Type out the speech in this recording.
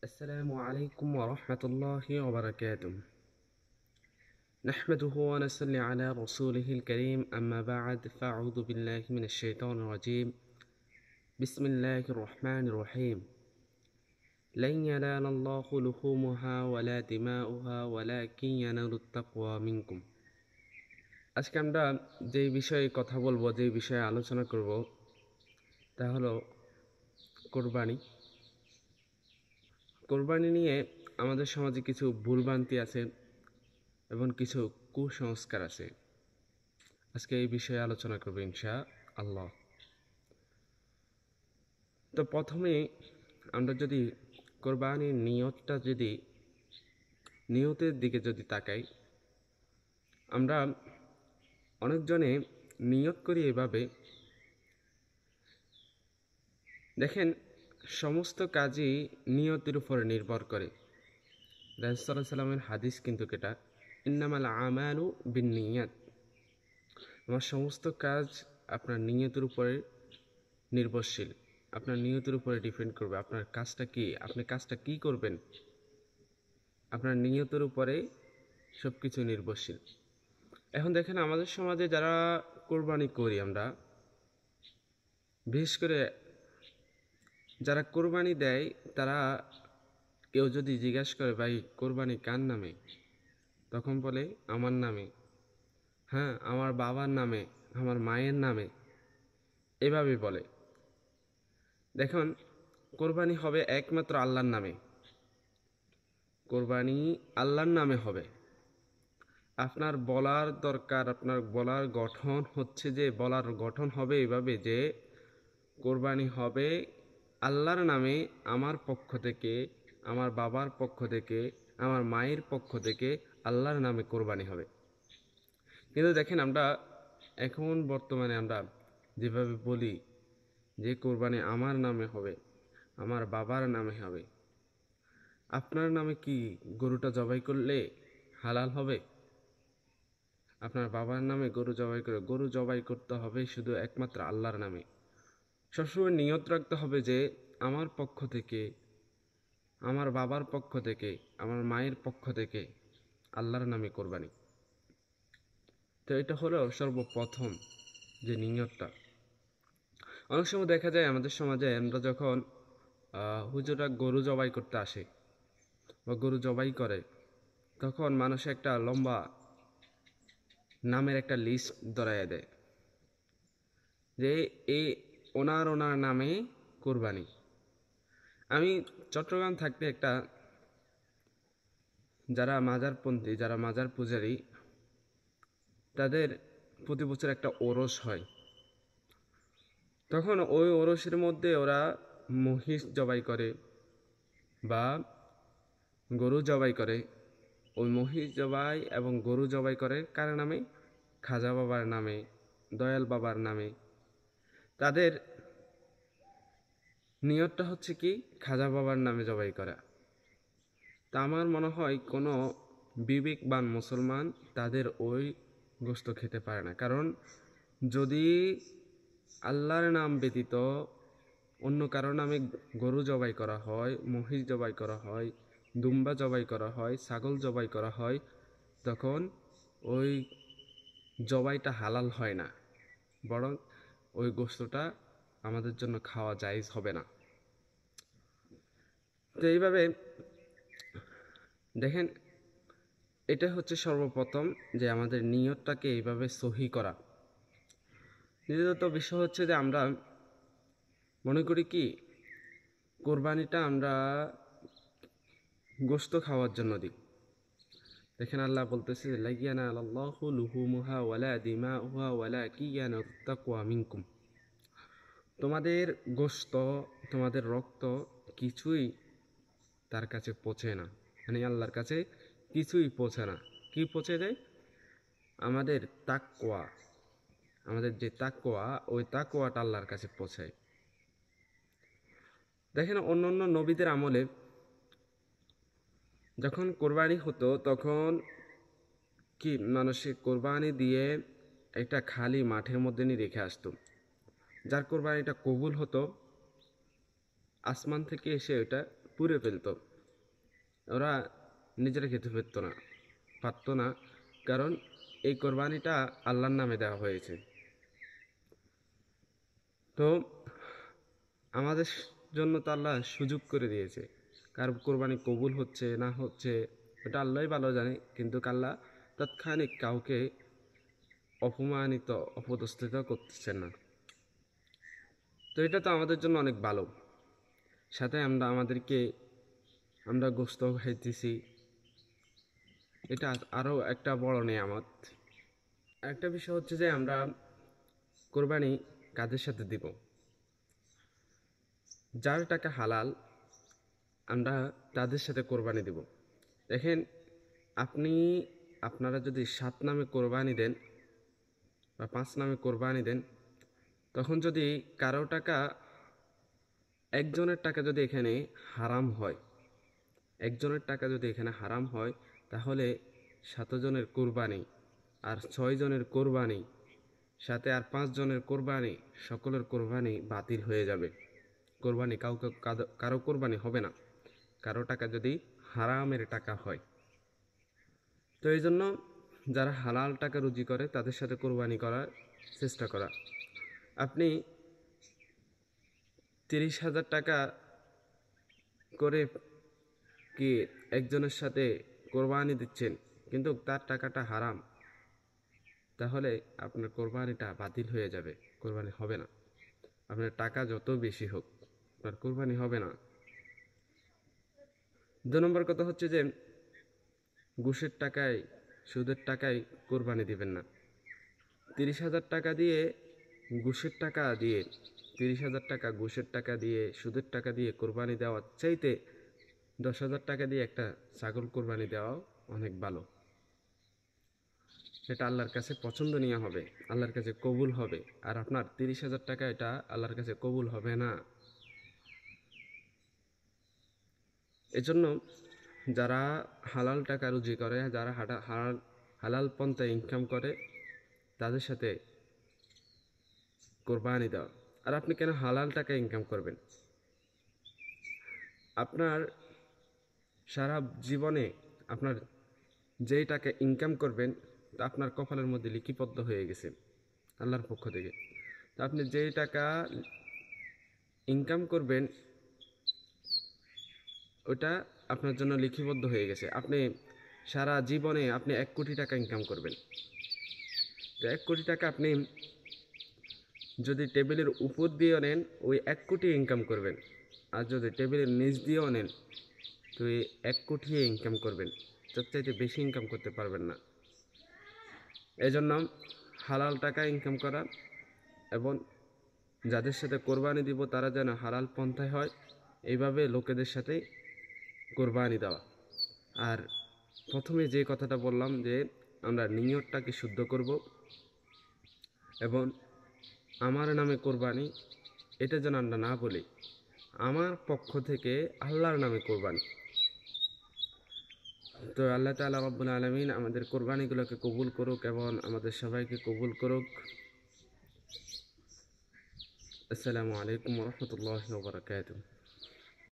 السلام عليكم ورحمة الله وبركاته. نحمده ونصلي على رسوله الكريم، أما بعد، فأعوذ بالله من الشيطان الرجيم. بسم الله الرحمن الرحيم. لن ينال الله لحومها ولا دماؤها ولكن ينال التقوى منكم. আজকে আমরা যে বিষয়ে কথা বলবো, যে বিষয়ে আলোচনা করব, তা হলো কোরবানি। কোরবানি নিয়ে আমাদের সমাজে কিছু ভুলভ্রান্তি আছে এবং কিছু কুসংস্কার আছে। আজকে এই বিষয়ে আলোচনা করব ইনশাআল্লাহ। তো প্রথমে আমরা যদি কোরবানির নিয়তের দিকে যদি তাকাই, আমরা অনেকজনে নিয়ত করি এভাবে। দেখেন, সমস্ত কাজই নিয়তের উপরে নির্ভর করে। রাসূলুল্লাহ সাল্লাল্লাহু আলাইহি ওয়াসাল্লামের হাদিস কিন্তু এটা, ইন্নামাল আমালু বিন্নিয়াত। আমার সমস্ত কাজ আপনার নিয়তের উপরে নির্ভরশীল, আপনার নিয়তের উপরে ডিপেন্ড করবে। আপনার কাজটা কি, আপনি কাজটা কি করবেন, আপনার নিয়তের উপরে সব কিছু নির্ভরশীল। এখন দেখেন, আমাদের সমাজে যারা কোরবানি করি আমরা, বিশেষ করে যারা কোরবানি দেয়, তারা কেউ যদি জিজ্ঞাসা করে, ভাই কোরবানি কার নামে, তখন বলে আমার নামে, হ্যাঁ আমার বাবার নামে, আমার মায়ের নামে, এভাবে বলে। দেখুন, কোরবানি হবে একমাত্র আল্লাহর নামে। কোরবানি আল্লাহর নামে হবে। আপনার বলার দরকার, আপনার বলার গঠন হচ্ছে যে, বলার গঠন হবে এভাবে যে, কোরবানি হবে আল্লাহর নামে, আমার পক্ষ থেকে, আমার বাবার পক্ষ থেকে, আমার মায়ের পক্ষ থেকে আল্লাহর নামে কোরবানি হবে। কিন্তু দেখেন, আমরা এখন বর্তমানে আমরা যেভাবে বলি যে কোরবানি আমার নামে হবে, আমার বাবার নামে হবে। আপনার নামে কি গরুটা জবাই করলে হালাল হবে? আপনার বাবার নামে গরু জবাই করতে হবে শুধু একমাত্র আল্লাহর নামে। সবসময় নিয়ত রাখতে হবে যে, আমার পক্ষ থেকে, আমার বাবার পক্ষ থেকে, আমার মায়ের পক্ষ থেকে আল্লাহর নামে কোরবানি। তো এটা হলো সর্বপ্রথম যে নিয়তটা। অনেক সময় দেখা যায় আমাদের সমাজে, আমরা যখন হুজুররা গরু জবাই করতে আসে বা গরু জবাই করে, তখন মানুষ একটা লম্বা নামের একটা লিস্ট ধরাইয়া দেয় যে ওনার নামে কোরবানি। আমি চট্টগ্রাম থাকতে যারা মাজারপন্থী, যারা মাজার পূজারী, তাদের প্রতি বছর একটা ওরস হয়। তখন ওই ওরসের মধ্যে ওরা মহিষ জবাই করে বা গরু জবাই করে। ওই মহিষ জবাই এবং গরু জবাই করে কার নামে? খাজা বাবার নামে, দয়াল বাবার নামে। তাদের নিয়তটা হচ্ছে কি, খাজা বাবার নামে জবাই করা। তা আমার মনে হয় কোনো বিবেকবান মুসলমান তাদের ওই গোশত খেতে পারে না। কারণ যদি আল্লাহর নাম ব্যতীত অন্য কারো নামে গরু জবাই করা হয়, মহিষ জবাই করা হয়, দুম্বা জবাই করা হয়, ছাগল জবাই করা হয়, তখন ওই জবাইটা হালাল হয় না, বরং ওই গোশতটা আমাদের জন্য খাওয়া জায়েজ হবে না। তো এইভাবে দেখেন, এটা হচ্ছে সর্বপ্রথম যে আমাদের নিয়তটাকে এইভাবে সহি করা। দ্বিতীয়ত বিষয় হচ্ছে যে, আমরা মনে করি কি, কোরবানিটা আমরা গোশত খাওয়ার জন্য দিই। দেখেন, আল্লাহ বলতেছে, লাইয়ানা আল্লাহু লুহুমুহা ওয়ালা দিমাউহা ওয়ালাকিন তাকওয়া মিনকুম। তোমাদের গোশত, তোমাদের রক্ত কিছুই তার কাছে পৌঁছে না, মানে আল্লাহর কাছে কিছুই পৌঁছে না। কি পৌঁছে দেয়? আমাদের তাকওয়া, আমাদের যে তাকওয়া, ওই তাকওয়াটা আল্লাহর কাছে পৌঁছায়। দেখেন, অন্য নবীদের আমলে যখন কোরবানি হতো, তখন কি মানুষে কোরবানি দিয়ে একটা খালি মাঠের মধ্যে নিয়ে রেখে আসতো। যার কোরবানিটা কবুল হতো, আসমান থেকে এসে ওটা পুড়ে ফেলতো। ওরা নিজেরা খেতে পারতো না, কারণ এই কোরবানিটা আল্লাহর নামে দেওয়া হয়েছে। তো আমাদের জন্য তো আল্লাহ সুযোগ করে দিয়েছে, কার কোরবানি কবুল হচ্ছে না হচ্ছে ওটা আল্লাহই ভালো জানে, কিন্তু আল্লাহ তাৎক্ষণিক কাউকে অপমানিত অপদস্থিত করতেছেন না। তো এটা তো আমাদের জন্য অনেক ভালো, সাথে আমরা গোস্ত খাইতেছি, এটা আরও একটা বড় নেয়ামত। একটা বিষয় হচ্ছে যে আমরা কোরবানি কাদের সাথে দিব, যার টাকা হালাল আমরা তাদের সাথে কোরবানি দিব। দেখেন, আপনারা যদি 7 নামে কোরবানি দেন বা 5 নামে কোরবানি দেন, তখন যদি কারো টাকা, একজনের টাকা যদি এখানে হারাম হয়, তাহলে 7 জনের কোরবানি আর 6 জনের কোরবানি সাথে আর 5 জনের কোরবানি, সকলের কোরবানি বাতিল হয়ে যাবে। কোরবানি কারো কোরবানি হবে না, কারো টাকা যদি হারামের টাকা হয়। তো এই জন্য যারা হালাল টাকা রুজি করে তাদের সাথে কোরবানি করার চেষ্টা করা। আপনি 30,000 টাকা করে কি একজনের সাথে কোরবানি দিচ্ছেন, কিন্তু তার টাকাটা হারাম, তাহলে আপনার কোরবানিটা বাতিল হয়ে যাবে, কোরবানি হবে না। আপনার টাকা যত বেশি হোক, আপনার কোরবানি হবে না। 2 নম্বর কথা হচ্ছে যে ঘুষের টাকায়, সুদের টাকায় কোরবানি দিবেন না। 30,000 টাকা দিয়ে ঘুষের টাকা দিয়ে 30,000 টাকা ঘুষের টাকা দিয়ে, সুদের টাকা দিয়ে কোরবানি দেওয়ার চাইতে 10,000 টাকা দিয়ে একটা ছাগল কোরবানি দেওয়াও অনেক ভালো। এটা আল্লাহর কাছে পছন্দনীয় হবে, আল্লাহর কাছে কবুল হবে। আর আপনার 30,000 টাকা এটা আল্লাহর কাছে কবুল হবে না। এজন্য যারা হালাল টাকা রুজি করে, যারা হালাল পন্থায় ইনকাম করে, তাদের সাথে কোরবানি দেওয়া। আর আপনি কেন হালাল টাকা ইনকাম করবেন? আপনার সারা জীবনে আপনার যেই টাকা ইনকাম করবেন তা আপনার কপালের মধ্যে লিপিবদ্ধ হয়ে গেছে আল্লাহর পক্ষ থেকে। তো আপনি যেই টাকা ইনকাম করবেন ওটা আপনার জন্য লিপিবদ্ধ হয়ে গেছে। আপনি সারা জীবনে আপনি 1 কোটি টাকা ইনকাম করবেন, তো 1 কোটি টাকা আপনি যদি টেবিলের উপর দিয়েও নেন, ওই 1 কোটি ইনকাম করবেন। আর যদি টেবিলের নিচ দিয়েও নেন, তো এই 1 কোটি ইনকাম করবেন, তার চাইতে বেশি ইনকাম করতে পারবেন না। এজন্য হালাল টাকা ইনকাম করা এবং যাদের সাথে কোরবানি দিব তারা যেন হালাল পন্থায় হয়, এইভাবে লোকেদের সাথে কোরবানি দেওয়া। আর প্রথমে যে কথাটা বললাম যে আমরা নিয়তটাকে শুদ্ধ করব এবং আমার নামে কোরবানি, এটা যেন আমরা না বলি, আমার পক্ষ থেকে আল্লাহর নামে কোরবানি। তো আল্লাহ তাআলা রব্বুল আলামিন আমাদের কোরবানিগুলোকে কবুল করুক এবং আমাদের সবাইকে কবুল করুক। আসসালামু আলাইকুম ওয়া রাহমাতুল্লাহি ওয়া বারাকাতুহু।